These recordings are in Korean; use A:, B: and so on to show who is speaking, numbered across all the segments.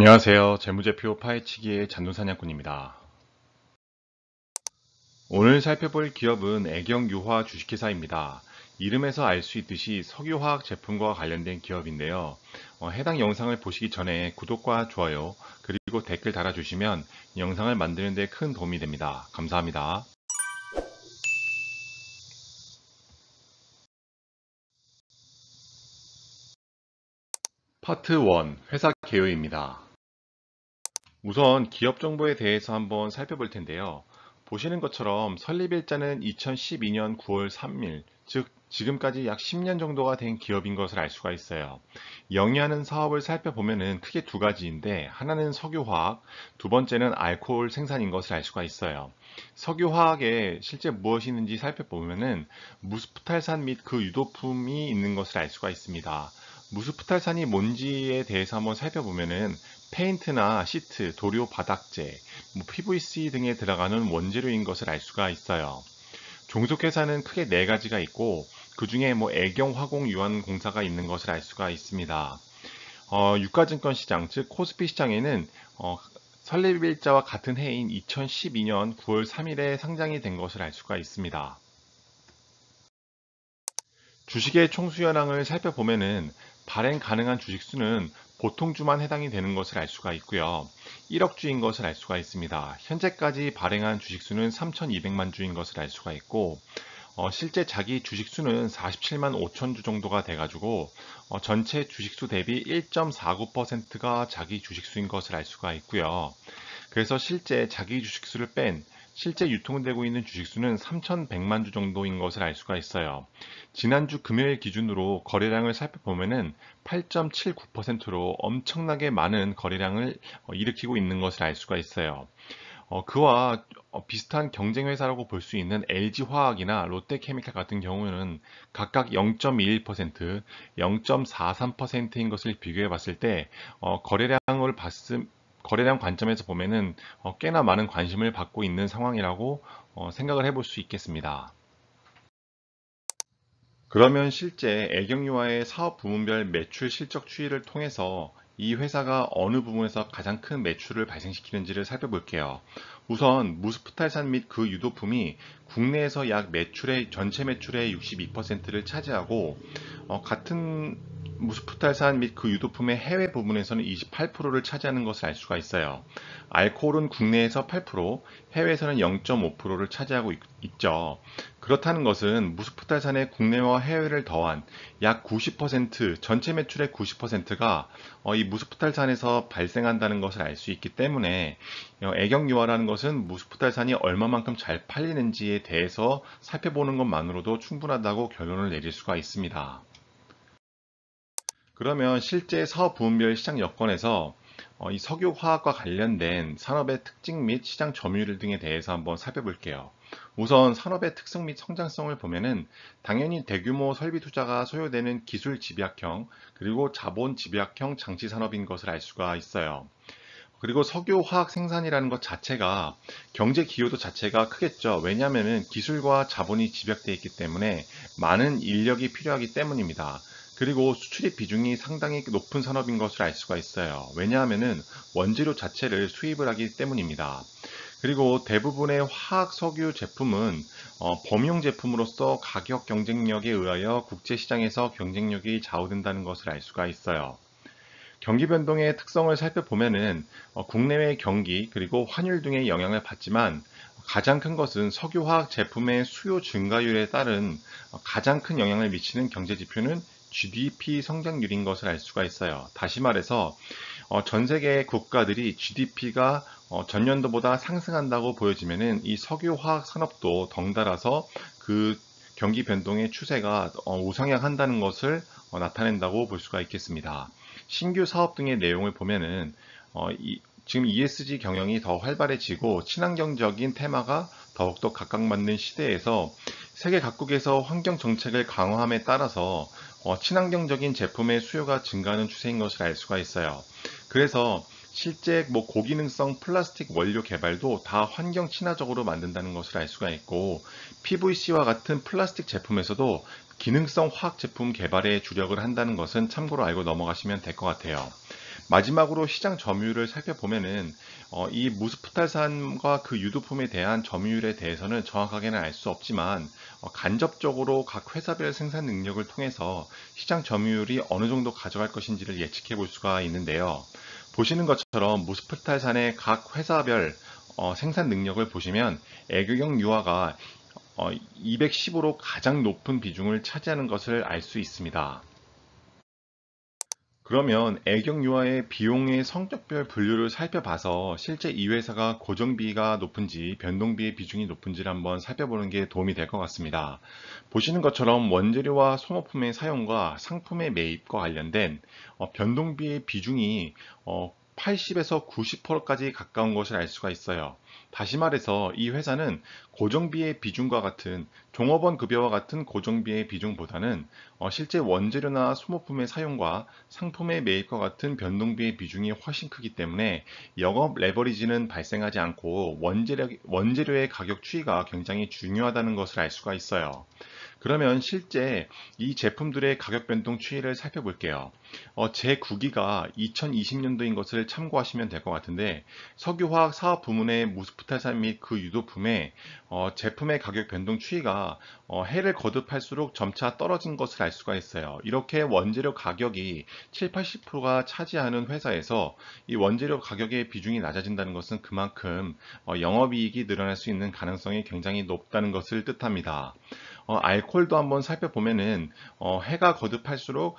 A: 안녕하세요. 재무제표 파헤치기의 잔돈사냥꾼입니다. 오늘 살펴볼 기업은 애경유화 주식회사입니다. 이름에서 알 수 있듯이 석유화학 제품과 관련된 기업인데요. 해당 영상을 보시기 전에 구독과 좋아요, 그리고 댓글 달아주시면 이 영상을 만드는 데 큰 도움이 됩니다. 감사합니다. 파트 1. 회사 개요입니다. 우선 기업 정보에 대해서 한번 살펴볼 텐데요. 보시는 것처럼 설립일자는 2012년 9월 3일, 즉 지금까지 약 10년 정도가 된 기업인 것을 알 수가 있어요. 영위하는 사업을 살펴보면은 크게 두 가지인데, 하나는 석유화학, 두 번째는 알코올 생산인 것을 알 수가 있어요. 석유화학에 실제 무엇이 있는지 살펴보면은 무스프탈산 및 그 유도품이 있는 것을 알 수가 있습니다. 무스프탈산이 뭔지에 대해서 한번 살펴보면은 페인트나 시트, 도료 바닥재, PVC 등에 들어가는 원재료인 것을 알 수가 있어요. 종속회사는 크게 네 가지가 있고 그 중에 애경화공유한공사가 있는 것을 알 수가 있습니다. 유가증권 시장, 즉 코스피 시장에는 설립일자와 같은 해인 2012년 9월 3일에 상장이 된 것을 알 수가 있습니다. 주식의 총수연항을 살펴보면은 발행 가능한 주식수는 보통주만 해당이 되는 것을 알 수가 있고요. 1억 주인 것을 알 수가 있습니다. 현재까지 발행한 주식수는 3,200만 주인 것을 알 수가 있고, 실제 자기 주식수는 47만 5천 주 정도가 돼가지고 전체 주식수 대비 1.49%가 자기 주식수인 것을 알 수가 있고요. 그래서 실제 자기 주식수를 뺀 실제 유통되고 있는 주식수는 3,100만 주 정도인 것을 알 수가 있어요. 지난주 금요일 기준으로 거래량을 살펴보면은 8.79%로 엄청나게 많은 거래량을 일으키고 있는 것을 알 수가 있어요. 그와 비슷한 경쟁 회사라고 볼 수 있는 LG화학이나 롯데케미칼 같은 경우는 각각 0.21%, 0.43%인 것을 비교해 봤을 때 거래량 관점에서 보면은 꽤나 많은 관심을 받고 있는 상황이라고 생각을 해볼 수 있겠습니다. 그러면 실제 애경유화의 사업 부문별 매출 실적 추이를 통해서 이 회사가 어느 부분에서 가장 큰 매출을 발생시키는지를 살펴볼게요. 우선 무스프탈산 및 그 유도품이 국내에서 약 전체 매출의 62%를 차지하고 같은 무스프탈산 및 그 유도품의 해외 부분에서는 28%를 차지하는 것을 알 수가 있어요. 알코올은 국내에서 8%, 해외에서는 0.5%를 차지하고 있죠. 그렇다는 것은 무스프탈산의 국내와 해외를 더한 약 90%, 전체 매출의 90%가 이 무스프탈산에서 발생한다는 것을 알 수 있기 때문에 애경유화라는 것은 무스프탈산이 얼마만큼 잘 팔리는지에 대해서 살펴보는 것만으로도 충분하다고 결론을 내릴 수가 있습니다. 그러면 실제 사업 부문별 시장 여건에서 이 석유화학과 관련된 산업의 특징 및 시장 점유율 등에 대해서 한번 살펴볼게요. 우선 산업의 특성 및 성장성을 보면은 당연히 대규모 설비 투자가 소요되는 기술 집약형 그리고 자본 집약형 장치 산업인 것을 알 수가 있어요. 그리고 석유화학 생산이라는 것 자체가 경제 기여도 자체가 크겠죠. 왜냐하면 기술과 자본이 집약되어 있기 때문에 많은 인력이 필요하기 때문입니다. 그리고 수출입 비중이 상당히 높은 산업인 것을 알 수가 있어요. 왜냐하면 원재료 자체를 수입을 하기 때문입니다. 그리고 대부분의 화학 석유 제품은 범용 제품으로서 가격 경쟁력에 의하여 국제시장에서 경쟁력이 좌우된다는 것을 알 수가 있어요. 경기 변동의 특성을 살펴보면은 국내외 경기 그리고 환율 등의 영향을 받지만 가장 큰 것은 석유화학 제품의 수요 증가율에 따른 가장 큰 영향을 미치는 경제 지표는 GDP 성장률인 것을 알 수가 있어요. 다시 말해서 전 세계 국가들이 GDP가 전년도보다 상승한다고 보여지면은 이 석유화학 산업도 덩달아서 그 경기 변동의 추세가 우상향한다는 것을 나타낸다고 볼 수가 있겠습니다. 신규 사업 등의 내용을 보면은 지금 ESG 경영이 더 활발해지고 친환경적인 테마가 더욱더 각광받는 시대에서 세계 각국에서 환경 정책을 강화함에 따라서 친환경적인 제품의 수요가 증가하는 추세인 것을 알 수가 있어요. 그래서 실제 고기능성 플라스틱 원료 개발도 다 환경 친화적으로 만든다는 것을 알 수가 있고 PVC와 같은 플라스틱 제품에서도 기능성 화학 제품 개발에 주력을 한다는 것은 참고로 알고 넘어가시면 될 것 같아요. 마지막으로 시장 점유율을 살펴보면은 이 무스프탈산과 그 유도품에 대한 점유율에 대해서는 정확하게는 알 수 없지만 간접적으로 각 회사별 생산 능력을 통해서 시장 점유율이 어느 정도 가져갈 것인지를 예측해 볼 수가 있는데요. 보시는 것처럼 무스프탈산의 각 회사별 생산 능력을 보시면 애교경 유화가 210으로 가장 높은 비중을 차지하는 것을 알 수 있습니다. 그러면 애경유아의 비용의 성격별 분류를 살펴봐서 실제 이 회사가 고정비가 높은지 변동비의 비중이 높은지를 한번 살펴보는 게 도움이 될 것 같습니다. 보시는 것처럼 원재료와 소모품의 사용과 상품의 매입과 관련된 변동비의 비중이 80에서 90%까지 가까운 것을 알 수가 있어요. 다시 말해서 이 회사는 고정비의 비중과 같은 종업원 급여와 같은 고정비의 비중보다는 실제 원재료나 소모품의 사용과 상품의 매입과 같은 변동비의 비중이 훨씬 크기 때문에 영업 레버리지는 발생하지 않고 원재료의 가격 추이가 굉장히 중요하다는 것을 알 수가 있어요. 그러면 실제 이 제품들의 가격 변동 추이를 살펴볼게요. 제9기가 2020년도인 것을 참고하시면 될 것 같은데 석유화학 사업 부문의 무스프탈산 및 그 유도품의 제품의 가격 변동 추이가 해를 거듭할수록 점차 떨어진 것을 알 수가 있어요. 이렇게 원재료 가격이 7, 80%가 차지하는 회사에서 이 원재료 가격의 비중이 낮아진다는 것은 그만큼 영업이익이 늘어날 수 있는 가능성이 굉장히 높다는 것을 뜻합니다. 알코올도 한번 살펴보면은 해가 거듭할수록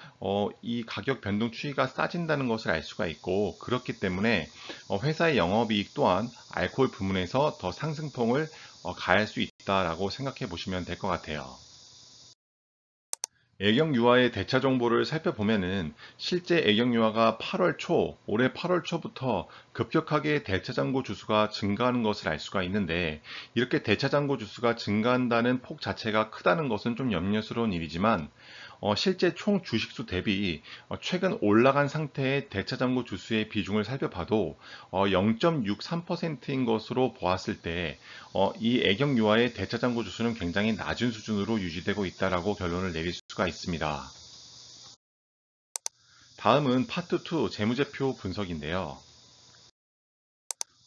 A: 이 가격 변동 추이가 싸진다는 것을 알 수가 있고 그렇기 때문에 회사의 영업이익 또한 알코올 부문에서 더 상승폭을 가할 수 있다라고 생각해 보시면 될 것 같아요. 애경유화의 대차 정보를 살펴보면은 실제 애경유화가 8월 초, 올해 8월 초부터 급격하게 대차 잔고 주수가 증가하는 것을 알 수가 있는데 이렇게 대차 잔고 주수가 증가한다는 폭 자체가 크다는 것은 좀 염려스러운 일이지만 실제 총 주식수 대비 최근 올라간 상태의 대차장고 주수의 비중을 살펴봐도 0.63%인 것으로 보았을 때 이 애경유화의 대차장고 주수는 굉장히 낮은 수준으로 유지되고 있다라고 결론을 내릴 수가 있습니다. 다음은 파트 2 재무제표 분석인데요.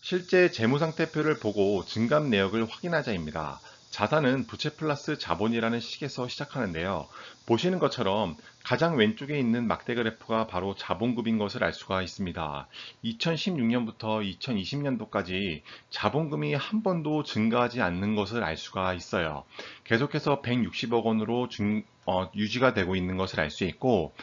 A: 실제 재무상태표를 보고 증감 내역을 확인하자입니다. 자산은 부채 플러스 자본이라는 식에서 시작하는데요. 보시는 것처럼 가장 왼쪽에 있는 막대 그래프가 바로 자본급인 것을 알 수가 있습니다. 2016년부터 2020년도까지 자본금이 한 번도 증가하지 않는 것을 알 수가 있어요. 계속해서 160억 원으로 유지가 되고 있는 것을 알 수 있고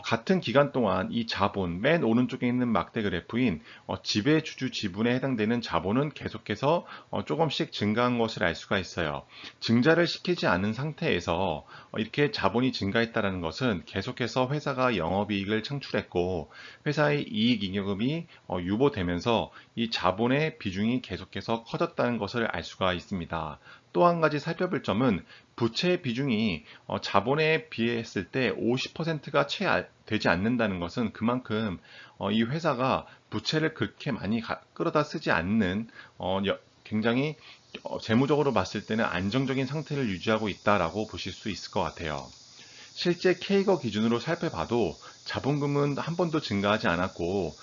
A: 같은 기간 동안 이 자본 맨 오른쪽에 있는 막대 그래프인 지배주주 지분에 해당되는 자본은 계속해서 조금씩 증가한 것을 알 수가 있어요. 증자를 시키지 않은 상태에서 이렇게 자본이 증가했다는 것은 계속해서 회사가 영업이익을 창출했고 회사의 이익잉여금이 유보되면서 이 자본의 비중이 계속해서 커졌다는 것을 알 수가 있습니다. 또 한 가지 살펴볼 점은 부채의 비중이 자본에 비했을 때 50%가 채 되지 않는다는 것은 그만큼 이 회사가 부채를 그렇게 많이 끌어다 쓰지 않는 굉장히 재무적으로 봤을 때는 안정적인 상태를 유지하고 있다라고 보실 수 있을 것 같아요. 실제 K거 기준으로 살펴봐도 자본금은 한 번도 증가하지 않았고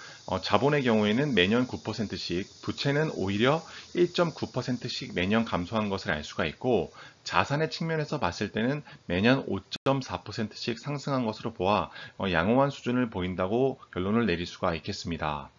A: 자본의 경우에는 매년 9%씩 부채는 오히려 1.9%씩 매년 감소한 것을 알 수가 있고 자산의 측면에서 봤을 때는 매년 5.4%씩 상승한 것으로 보아 양호한 수준을 보인다고 결론을 내릴 수가 있겠습니다.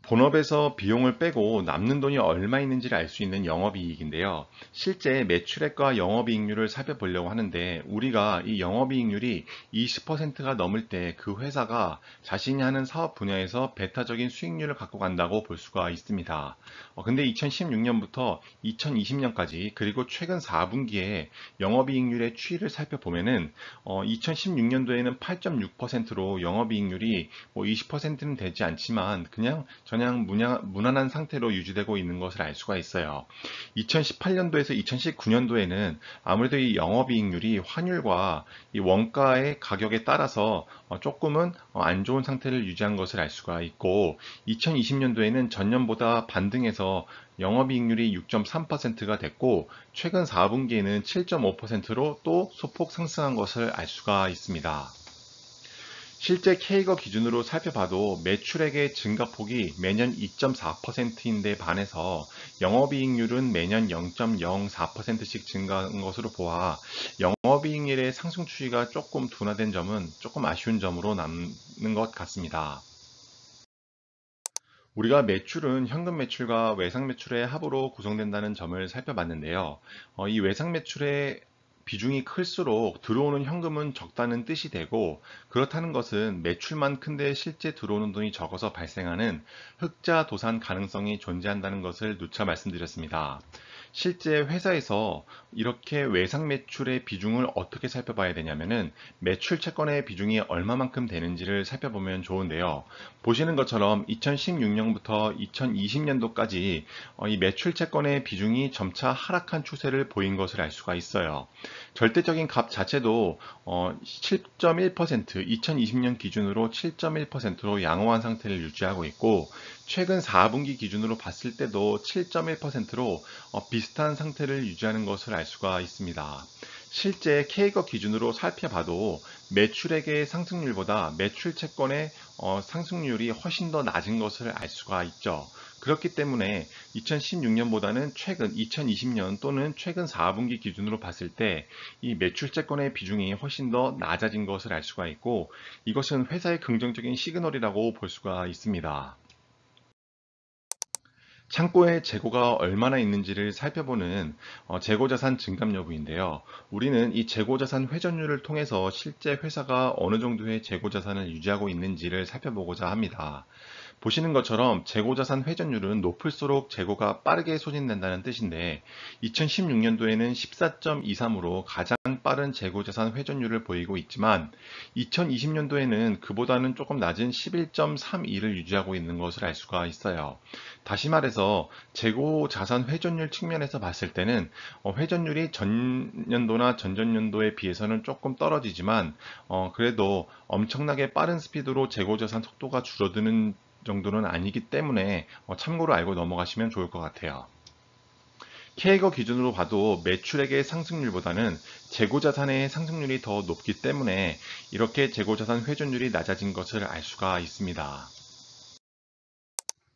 A: 본업에서 비용을 빼고 남는 돈이 얼마 있는지를 알 수 있는 영업이익인데요. 실제 매출액과 영업이익률을 살펴보려고 하는데 우리가 이 영업이익률이 20%가 넘을 때 그 회사가 자신이 하는 사업 분야에서 배타적인 수익률을 갖고 간다고 볼 수가 있습니다. 근데 2016년부터 2020년까지 그리고 최근 4분기에 영업이익률의 추이를 살펴보면은 2016년도에는 8.6%로 영업이익률이 뭐 20%는 되지 않지만 그냥 무난한 상태로 유지되고 있는 것을 알 수가 있어요. 2018년도에서 2019년도에는 아무래도 이 영업이익률이 환율과 이 원가의 가격에 따라서 조금은 안 좋은 상태를 유지한 것을 알 수가 있고 2020년도에는 전년보다 반등해서 영업이익률이 6.3%가 됐고 최근 4분기에는 7.5%로 또 소폭 상승한 것을 알 수가 있습니다. 실제 K거 기준으로 살펴봐도 매출액의 증가폭이 매년 2.4%인데 반해서 영업이익률은 매년 0.04%씩 증가한 것으로 보아 영업이익률의 상승 추이가 조금 둔화된 점은 조금 아쉬운 점으로 남는 것 같습니다. 우리가 매출은 현금 매출과 외상 매출의 합으로 구성된다는 점을 살펴봤는데요. 이 외상 매출의 비중이 클수록 들어오는 현금은 적다는 뜻이 되고, 그렇다는 것은 매출만 큰데 실제 들어오는 돈이 적어서 발생하는 흑자 도산 가능성이 존재한다는 것을 누차 말씀드렸습니다. 실제 회사에서 이렇게 외상 매출의 비중을 어떻게 살펴봐야 되냐면은 매출 채권의 비중이 얼마만큼 되는지를 살펴보면 좋은데요. 보시는 것처럼 2016년부터 2020년도까지 이 매출 채권의 비중이 점차 하락한 추세를 보인 것을 알 수가 있어요. 절대적인 값 자체도 7.1%, 2020년 기준으로 7.1%로 양호한 상태를 유지하고 있고, 최근 4분기 기준으로 봤을 때도 7.1%로 비슷한 상태를 유지하는 것을 알 수가 있습니다. 실제 K거 기준으로 살펴봐도 매출액의 상승률보다 매출 채권의 상승률이 훨씬 더 낮은 것을 알 수가 있죠. 그렇기 때문에 2016년보다는 최근 2020년 또는 최근 4분기 기준으로 봤을 때 이 매출 채권의 비중이 훨씬 더 낮아진 것을 알 수가 있고, 이것은 회사의 긍정적인 시그널이라고 볼 수가 있습니다. 창고에 재고가 얼마나 있는지를 살펴보는 재고자산 증감 여부인데요. 우리는 이 재고자산 회전율을 통해서 실제 회사가 어느 정도의 재고자산을 유지하고 있는지를 살펴보고자 합니다. 보시는 것처럼 재고자산 회전율은 높을수록 재고가 빠르게 소진된다는 뜻인데, 2016년도에는 14.23으로 가장 빠른 재고자산 회전율을 보이고 있지만 2020년도에는 그보다는 조금 낮은 11.32를 유지하고 있는 것을 알 수가 있어요. 다시 말해서 재고자산 회전율 측면에서 봤을 때는 회전율이 전년도나 전전년도에 비해서는 조금 떨어지지만 그래도 엄청나게 빠른 스피드로 재고자산 속도가 줄어드는 정도는 아니기 때문에 참고로 알고 넘어가시면 좋을 것 같아요. K거 기준으로 봐도 매출액의 상승률보다는 재고자산의 상승률이 더 높기 때문에 이렇게 재고자산 회전율이 낮아진 것을 알 수가 있습니다.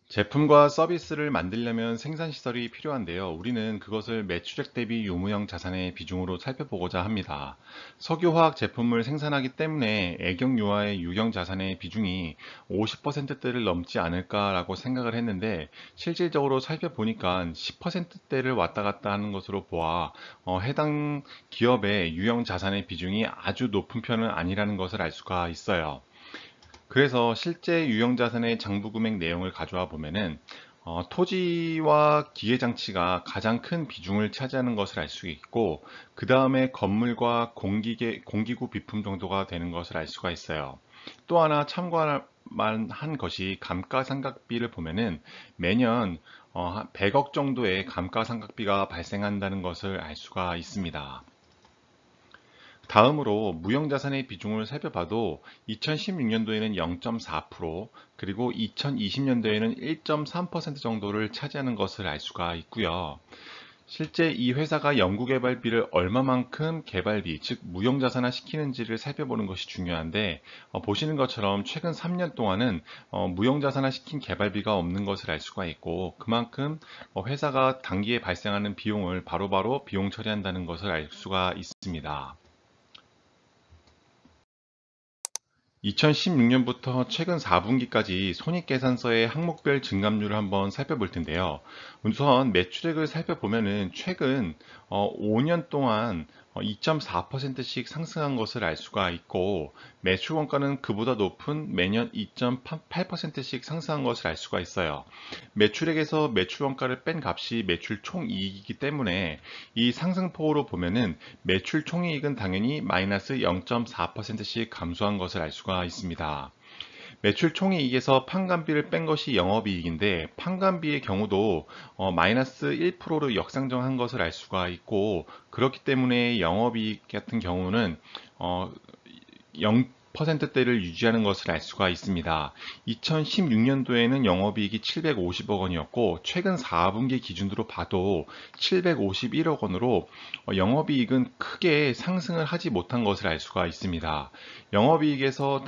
A: 제품과 서비스를 만들려면 생산시설이 필요한데요. 우리는 그것을 매출액 대비 유무형 자산의 비중으로 살펴보고자 합니다. 석유화학 제품을 생산하기 때문에 애경유화의 유형 자산의 비중이 50%대를 넘지 않을까라고 생각을 했는데, 실질적으로 살펴보니까 10%대를 왔다 갔다 하는 것으로 보아 해당 기업의 유형 자산의 비중이 아주 높은 편은 아니라는 것을 알 수가 있어요. 그래서 실제 유형자산의 장부금액 내용을 가져와 보면은 토지와 기계장치가 가장 큰 비중을 차지하는 것을 알 수 있고, 그 다음에 건물과 공기구 비품 정도가 되는 것을 알 수가 있어요. 또 하나 참고할 만한 것이 감가상각비를 보면은 매년 100억 정도의 감가상각비가 발생한다는 것을 알 수가 있습니다. 다음으로 무형자산의 비중을 살펴봐도 2016년도에는 0.4%, 그리고 2020년도에는 1.3% 정도를 차지하는 것을 알 수가 있고요. 실제 이 회사가 연구개발비를 얼마만큼 개발비, 즉 무형자산화 시키는지를 살펴보는 것이 중요한데, 보시는 것처럼 최근 3년 동안은 무형자산화 시킨 개발비가 없는 것을 알 수가 있고, 그만큼 회사가 단기에 발생하는 비용을 바로바로 비용 처리한다는 것을 알 수가 있습니다. 2016년부터 최근 4분기까지 손익계산서의 항목별 증감률을 한번 살펴볼 텐데요. 우선 매출액을 살펴보면은 최근 5년 동안 2.4%씩 상승한 것을 알 수가 있고, 매출 원가는 그보다 높은 매년 2.8%씩 상승한 것을 알 수가 있어요. 매출액에서 매출 원가를 뺀 값이 매출 총이익이기 때문에 이 상승폭으로 보면은 매출 총이익은 당연히 마이너스 0.4%씩 감소한 것을 알 수가 있습니다. 매출 총이익에서 판관비를 뺀 것이 영업이익인데, 판관비의 경우도 마이너스 1%로 역상정한 것을 알 수가 있고, 그렇기 때문에 영업이익 같은 경우는 퍼센트대를 유지하는 것을 알 수가 있습니다. 2016년도에는 영업이익이 750억 원이었고 최근 4분기 기준으로 봐도 751억 원으로 영업이익은 크게 상승을 하지 못한 것을 알 수가 있습니다. 영업이익에서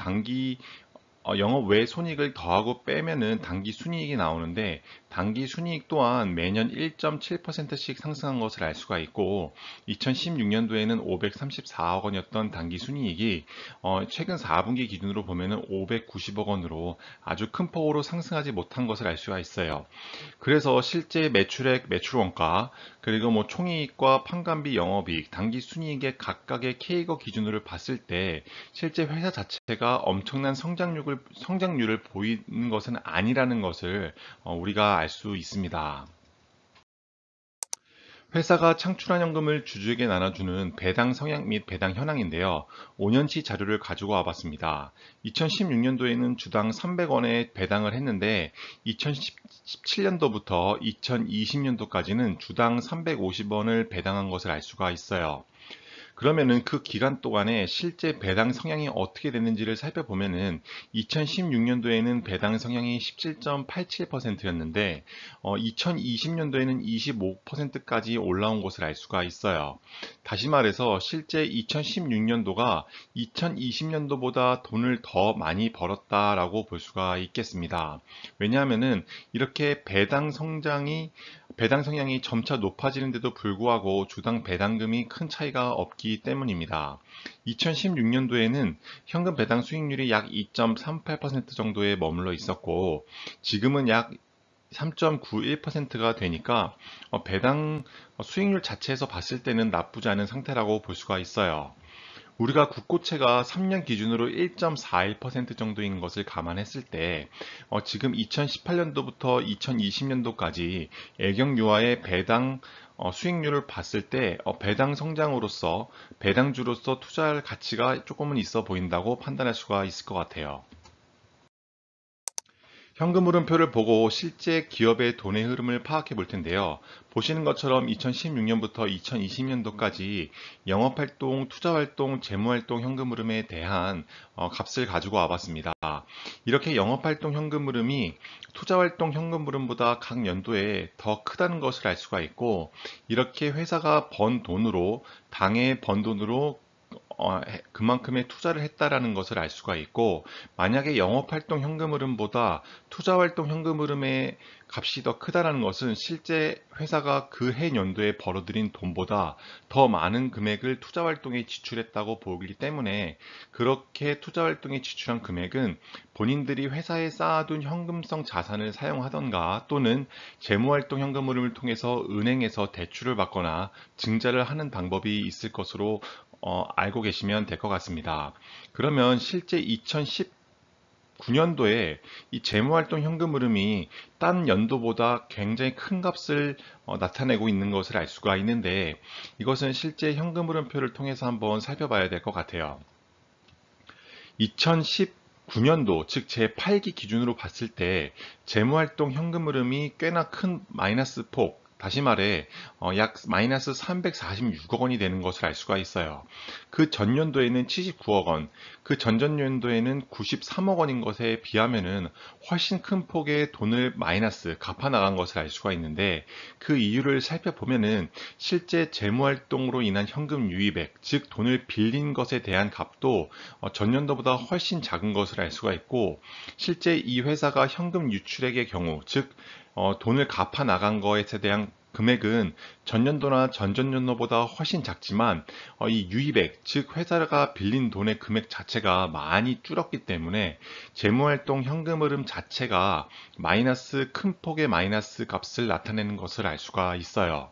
A: 영업 외 손익을 더하고 빼면은 당기 순이익이 나오는데 당기 순이익 또한 매년 1.7%씩 상승한 것을 알 수가 있고 2016년도에는 534억 원이었던 당기 순이익이 최근 4분기 기준으로 보면은 590억 원으로 아주 큰 폭으로 상승하지 못한 것을 알 수가 있어요. 그래서 실제 매출액, 매출원가, 그리고 뭐 총이익과 판관비, 영업이익, 당기 순이익의 각각의 K거 기준으로 봤을 때 실제 회사 자체가 엄청난 성장률을 보이는 것은 아니라는 것을 우리가 알 수 있습니다. 회사가 창출한 현금을 주주에게 나눠주는 배당 성향 및 배당 현황인데요. 5년치 자료를 가지고 와봤습니다. 2016년도에는 주당 300원에 배당을 했는데 2017년도부터 2020년도까지는 주당 350원을 배당한 것을 알 수가 있어요. 그러면은 그 기간 동안에 실제 배당 성향이 어떻게 됐는지를 살펴보면은 2016년도에는 배당 성향이 17.87%였는데 2020년도에는 25%까지 올라온 것을 알 수가 있어요. 다시 말해서 실제 2016년도가 2020년도보다 돈을 더 많이 벌었다라고 볼 수가 있겠습니다. 왜냐하면은 이렇게 배당 성향이 점차 높아지는데도 불구하고 주당 배당금이 큰 차이가 없기 때문입니다. 2016년도에는 현금 배당 수익률이 약 2.38% 정도에 머물러 있었고 지금은 약 3.91%가 되니까 배당 수익률 자체에서 봤을 때는 나쁘지 않은 상태라고 볼 수가 있어요. 우리가 국고채가 3년 기준으로 1.41% 정도인 것을 감안했을 때 지금 2018년도부터 2020년도까지 애경유아의 배당 수익률을 봤을 때 배당 성장으로서 배당주로서 투자할 가치가 조금은 있어 보인다고 판단할 수가 있을 것 같아요. 현금 흐름표를 보고 실제 기업의 돈의 흐름을 파악해 볼 텐데요. 보시는 것처럼 2016년부터 2020년도까지 영업활동, 투자활동, 재무활동 현금 흐름에 대한 값을 가지고 와봤습니다. 이렇게 영업활동 현금 흐름이 투자활동 현금 흐름보다 각 연도에 더 크다는 것을 알 수가 있고 이렇게 회사가 번 돈으로 당해 번 돈으로 그만큼의 투자를 했다라는 것을 알 수가 있고 만약에 영업활동 현금 흐름보다 투자활동 현금 흐름의 값이 더 크다라는 것은 실제 회사가 그 해 연도에 벌어들인 돈보다 더 많은 금액을 투자활동에 지출했다고 보기 때문에 그렇게 투자활동에 지출한 금액은 본인들이 회사에 쌓아둔 현금성 자산을 사용하던가 또는 재무활동 현금 흐름을 통해서 은행에서 대출을 받거나 증자를 하는 방법이 있을 것으로 알고 계시면 될 것 같습니다. 그러면 실제 2019년도에 이 재무활동 현금 흐름이 딴 연도보다 굉장히 큰 값을 나타내고 있는 것을 알 수가 있는데 이것은 실제 현금 흐름표를 통해서 한번 살펴봐야 될 것 같아요. 2019년도, 즉 제8기 기준으로 봤을 때 재무활동 현금 흐름이 꽤나 큰 마이너스 폭, 다시 말해 약 마이너스 346억 원이 되는 것을 알 수가 있어요. 그 전년도에는 79억 원, 그 전전년도에는 93억 원인 것에 비하면은 훨씬 큰 폭의 돈을 마이너스 갚아 나간 것을 알 수가 있는데 그 이유를 살펴보면은 실제 재무활동으로 인한 현금 유입액, 즉 돈을 빌린 것에 대한 값도 전년도보다 훨씬 작은 것을 알 수가 있고 실제 이 회사가 현금 유출액의 경우, 즉 돈을 갚아 나간 것에 대한 금액은 전년도나 전전년도보다 훨씬 작지만 이 유입액, 즉 회사가 빌린 돈의 금액 자체가 많이 줄었기 때문에 재무활동 현금 흐름 자체가 큰 폭의 마이너스 값을 나타내는 것을 알 수가 있어요.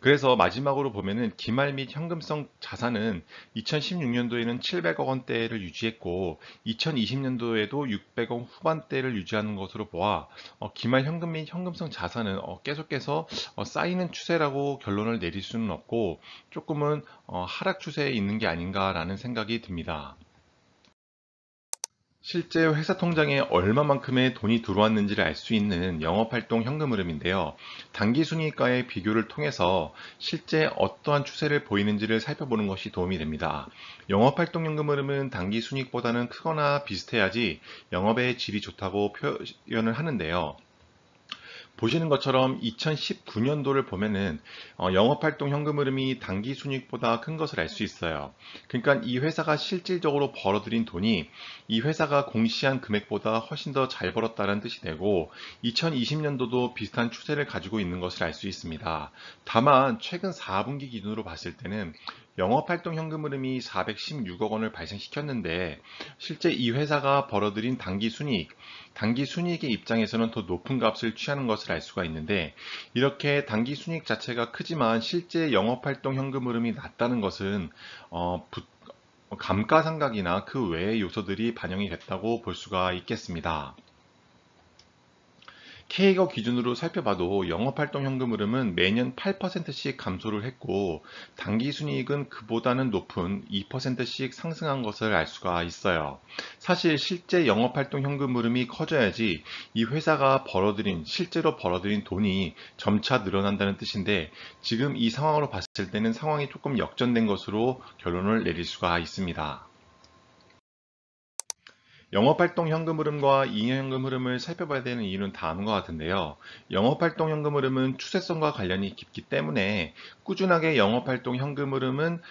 A: 그래서 마지막으로 보면은 기말 및 현금성 자산은 2016년도에는 700억 원대를 유지했고 2020년도에도 600억 후반대를 유지하는 것으로 보아 기말 현금 및 현금성 자산은 계속해서 쌓이는 추세라고 결론을 내릴 수는 없고 조금은 하락 추세에 있는 게 아닌가라는 생각이 듭니다. 실제 회사 통장에 얼마만큼의 돈이 들어왔는지를 알 수 있는 영업활동 현금 흐름인데요. 단기순이익과의 비교를 통해서 실제 어떠한 추세를 보이는지를 살펴보는 것이 도움이 됩니다. 영업활동 현금 흐름은 단기순이익보다는 크거나 비슷해야지 영업의 질이 좋다고 표현을 하는데요. 보시는 것처럼 2019년도를 보면은 영업활동 현금 흐름이 당기 순이익보다 큰 것을 알 수 있어요. 그러니까 이 회사가 실질적으로 벌어들인 돈이 이 회사가 공시한 금액보다 훨씬 더 잘 벌었다는 뜻이 되고 2020년도도 비슷한 추세를 가지고 있는 것을 알 수 있습니다. 다만 최근 4분기 기준으로 봤을 때는 영업활동 현금 흐름이 416억 원을 발생시켰는데 실제 이 회사가 벌어들인 단기 순이익의 입장에서는 더 높은 값을 취하는 것을 알 수가 있는데 이렇게 단기 순이익 자체가 크지만 실제 영업활동 현금 흐름이 낮다는 것은 감가상각이나 그 외의 요소들이 반영이 됐다고 볼 수가 있겠습니다. K거 기준으로 살펴봐도 영업활동 현금 흐름은 매년 8%씩 감소를 했고 당기순이익은 그보다는 높은 2%씩 상승한 것을 알 수가 있어요. 사실 실제 영업활동 현금 흐름이 커져야지 이 회사가 실제로 벌어들인 돈이 점차 늘어난다는 뜻인데 지금 이 상황으로 봤을 때는 상황이 조금 역전된 것으로 결론을 내릴 수가 있습니다. 영업활동 현금 흐름과 잉여현금 흐름을 살펴봐야 되는 이유는 다음과 같은데요. 영업활동 현금 흐름은 추세성과 관련이 깊기 때문에 꾸준하게 영업활동 현금 흐름은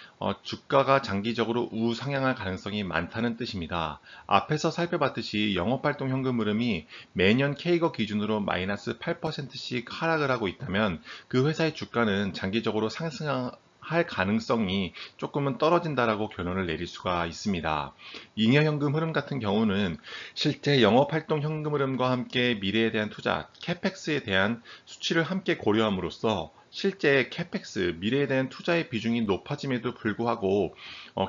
A: 주가가 장기적으로 우상향할 가능성이 많다는 뜻입니다. 앞에서 살펴봤듯이 영업활동 현금 흐름이 매년 K거 기준으로 마이너스 8%씩 하락을 하고 있다면 그 회사의 주가는 장기적으로 상승할 가능성이 조금은 떨어진다라고 결론을 내릴 수가 있습니다. 잉여현금 흐름 같은 경우는 실제 영업활동 현금 흐름과 함께 미래에 대한 투자, 캐펙스에 대한 수치를 함께 고려함으로써 실제 캐펙스, 미래에 대한 투자의 비중이 높아짐에도 불구하고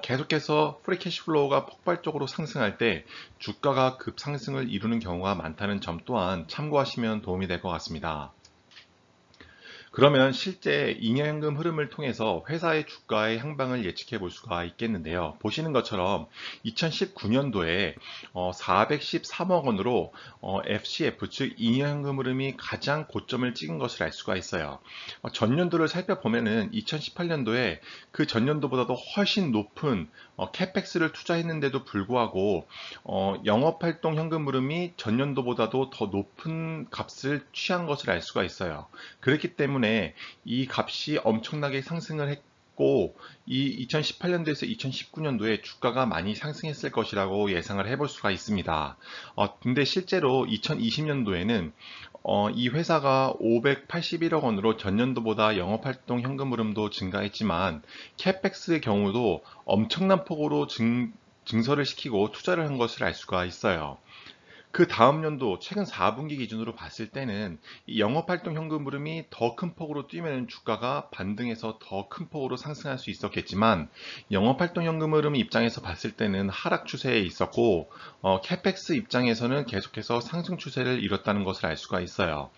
A: 계속해서 프리캐시플로우가 폭발적으로 상승할 때 주가가 급상승을 이루는 경우가 많다는 점 또한 참고하시면 도움이 될 것 같습니다. 그러면 실제 잉여현금 흐름을 통해서 회사의 주가의 향방을 예측해 볼 수가 있겠는데요. 보시는 것처럼 2019년도에 413억 원으로 FCF 즉 잉여현금 흐름이 가장 고점을 찍은 것을 알 수가 있어요. 전년도를 살펴보면은 2018년도에 그 전년도보다도 훨씬 높은 캐펙스를 투자했는데도 불구하고 영업활동 현금 흐름이 전년도보다도 더 높은 값을 취한 것을 알 수가 있어요. 그렇기 때문에 이 값이 엄청나게 상승을 했고 이 2018년도에서 2019년도에 주가가 많이 상승했을 것이라고 예상을 해볼 수가 있습니다. 근데 실제로 2020년도에는 이 회사가 581억 원으로 전년도보다 영업활동 현금 흐름도 증가했지만 캐펙스의 경우도 엄청난 폭으로 증설을 시키고 투자를 한 것을 알 수가 있어요. 그 다음 연도 최근 4분기 기준으로 봤을 때는 이 영업활동 현금 흐름이 더 큰 폭으로 뛰면 주가가 반등해서 더 큰 폭으로 상승할 수 있었겠지만 영업활동 현금 흐름 입장에서 봤을 때는 하락 추세에 있었고 캐펙스 입장에서는 계속해서 상승 추세를 이뤘다는 것을 알 수가 있어요.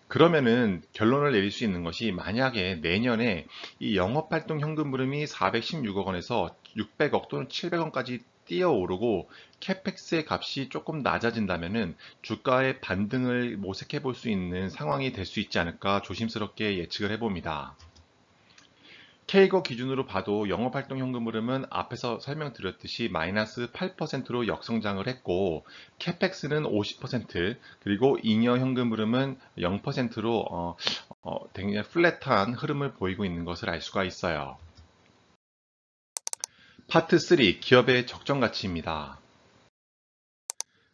A: 그러면은 결론을 내릴 수 있는 것이 만약에 내년에 이 영업활동 현금 흐름이 416억 원에서 600억 또는 700원까지 뛰어오르고 캐펙스의 값이 조금 낮아진다면은 주가의 반등을 모색해 볼 수 있는 상황이 될 수 있지 않을까 조심스럽게 예측을 해봅니다. K거 기준으로 봐도 영업활동 현금 흐름은 앞에서 설명드렸듯이 마이너스 8%로 역성장을 했고 캐펙스는 50% 그리고 잉여 현금 흐름은 0%로 굉장히 플랫한 흐름을 보이고 있는 것을 알 수가 있어요. 파트 3 기업의 적정 가치입니다.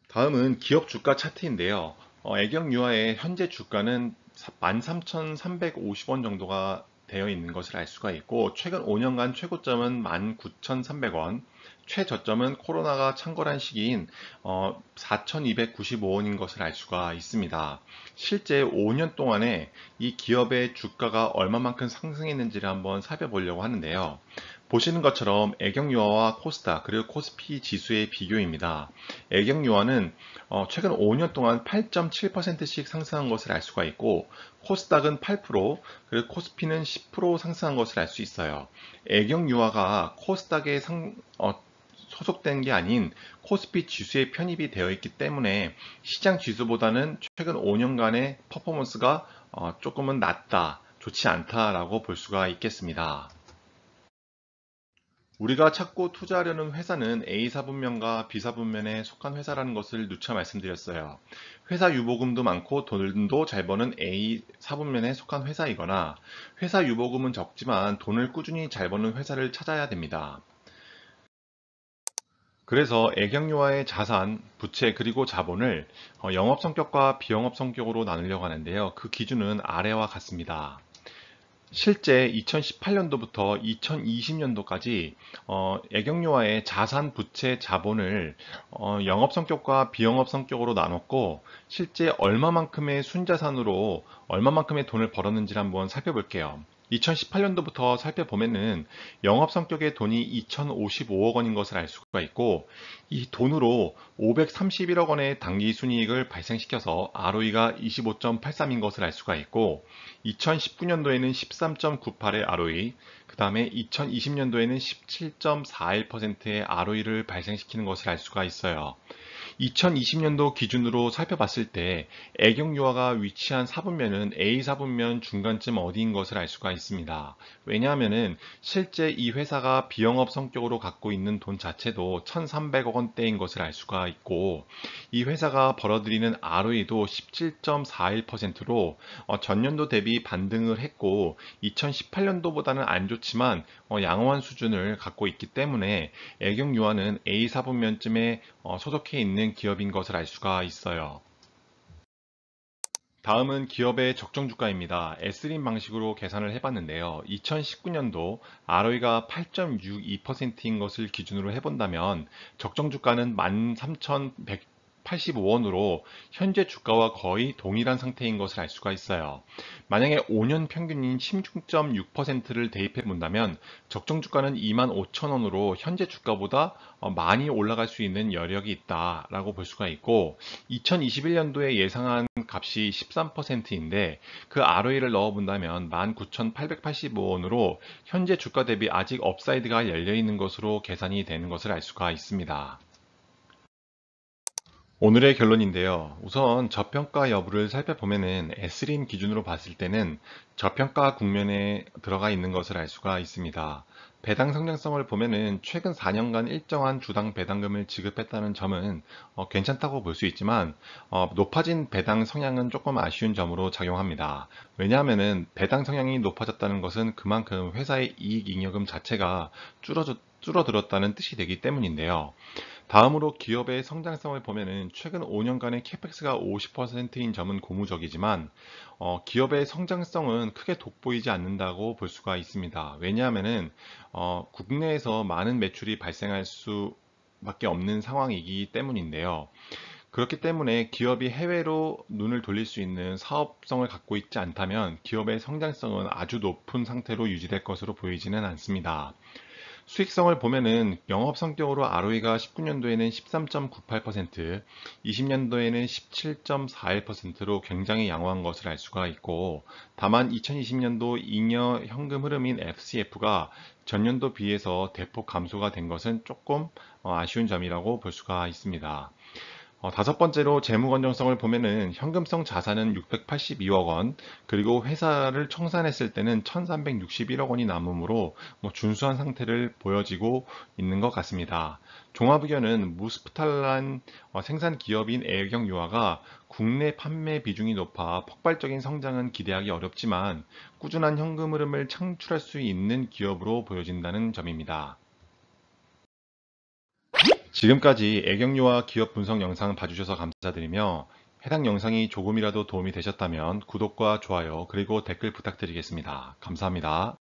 A: 다음은 기업 주가 차트인데요. 애경유아의 현재 주가는 13,350원 정도가 되어 있는 것을 알 수가 있고 최근 5년간 최고점은 19,300원, 최저점은 코로나가 창궐한 시기인 4,295원인 것을 알 수가 있습니다. 실제 5년 동안에 이 기업의 주가가 얼마만큼 상승했는지를 한번 살펴보려고 하는데요. 보시는 것처럼 애경유아와 코스닥 그리고 코스피 지수의 비교입니다. 애경유아는 최근 5년 동안 8.7%씩 상승한 것을 알 수가 있고 코스닥은 8%, 그리고 코스피는 10% 상승한 것을 알 수 있어요. 애경유아가 코스닥의 소속된 게 아닌 코스피 지수에 편입이 되어 있기 때문에 시장 지수보다는 최근 5년간의 퍼포먼스가 조금은 낮다, 좋지 않다라고 볼 수가 있겠습니다. 우리가 찾고 투자하려는 회사는 A사분면과 B사분면에 속한 회사라는 것을 누차 말씀드렸어요. 회사 유보금도 많고 돈도 잘 버는 A사분면에 속한 회사이거나 회사 유보금은 적지만 돈을 꾸준히 잘 버는 회사를 찾아야 됩니다. 그래서 애경유화의 자산, 부채 그리고 자본을 영업 성격과 비영업 성격으로 나누려고 하는데요. 그 기준은 아래와 같습니다. 실제 2018년도부터 2020년도까지 애경유화의 자산, 부채, 자본을 영업 성격과 비영업 성격으로 나눴고 실제 얼마만큼의 순자산으로 얼마만큼의 돈을 벌었는지를 한번 살펴볼게요. 2018년도부터 살펴보면은 영업 성격의 돈이 2,055억 원인 것을 알 수가 있고 이 돈으로 531억 원의 당기 순이익을 발생시켜서 ROE가 25.83인 것을 알 수가 있고 2019년도에는 13.98의 ROE, 그 다음에 2020년도에는 17.41%의 ROE를 발생시키는 것을 알 수가 있어요. 2020년도 기준으로 살펴봤을 때 애경유화가 위치한 사분면은 A사분면 중간쯤 어디인 것을 알 수가 있습니다. 왜냐하면은 실제 이 회사가 비영업 성격으로 갖고 있는 돈 자체도 1,300억 원대인 것을 알 수가 있고 이 회사가 벌어들이는 ROE도 17.41%로 전년도 대비 반등을 했고 2018년도보다는 안 좋지만 양호한 수준을 갖고 있기 때문에 애경유화는 A사분면쯤에 소속해 있는 기업인 것을 알 수가 있어요. 다음은 기업의 적정 주가입니다. S림 방식으로 계산을 해봤는데요. 2019년도 ROE가 8.62%인 것을 기준으로 해본다면 적정 주가는 13,185원으로 현재 주가와 거의 동일한 상태인 것을 알 수가 있어요. 만약에 5년 평균인 16.6%를 대입해 본다면 적정 주가는 25,000원으로 현재 주가보다 많이 올라갈 수 있는 여력이 있다라고 볼 수가 있고 2021년도에 예상한 값이 13%인데 그 ROE를 넣어 본다면 19,885원으로 현재 주가 대비 아직 업사이드가 열려 있는 것으로 계산이 되는 것을 알 수가 있습니다. 오늘의 결론인데요. 우선 저평가 여부를 살펴보면은 S림 기준으로 봤을 때는 저평가 국면에 들어가 있는 것을 알 수가 있습니다. 배당 성장성을 보면은 최근 4년간 일정한 주당 배당금을 지급했다는 점은 괜찮다고 볼 수 있지만 높아진 배당 성향은 조금 아쉬운 점으로 작용합니다. 왜냐하면은 배당 성향이 높아졌다는 것은 그만큼 회사의 이익 잉여금 자체가 줄어들었다는 뜻이 되기 때문인데요. 다음으로 기업의 성장성을 보면은 최근 5년간의 캐펙스가 50%인 점은 고무적이지만 기업의 성장성은 크게 돋보이지 않는다고 볼 수가 있습니다. 왜냐하면은 국내에서 많은 매출이 발생할 수밖에 없는 상황이기 때문인데요. 그렇기 때문에 기업이 해외로 눈을 돌릴 수 있는 사업성을 갖고 있지 않다면 기업의 성장성은 아주 높은 상태로 유지될 것으로 보이지는 않습니다. 수익성을 보면은 영업 성격으로 ROE가 19년도에는 13.98%, 20년도에는 17.41%로 굉장히 양호한 것을 알 수가 있고, 다만 2020년도 잉여 현금 흐름인 FCF가 전년도 비해서 대폭 감소가 된 것은 조금 아쉬운 점이라고 볼 수가 있습니다. 다섯 번째로 재무 건전성을 보면은 현금성 자산은 682억 원, 그리고 회사를 청산했을 때는 1361억 원이 남으므로 준수한 상태를 보여지고 있는 것 같습니다. 종합의견은 무스프탈란 생산 기업인 애경유화가 국내 판매 비중이 높아 폭발적인 성장은 기대하기 어렵지만 꾸준한 현금 흐름을 창출할 수 있는 기업으로 보여진다는 점입니다. 지금까지 애경유와 기업 분석 영상 봐주셔서 감사드리며 해당 영상이 조금이라도 도움이 되셨다면 구독과 좋아요 그리고 댓글 부탁드리겠습니다. 감사합니다.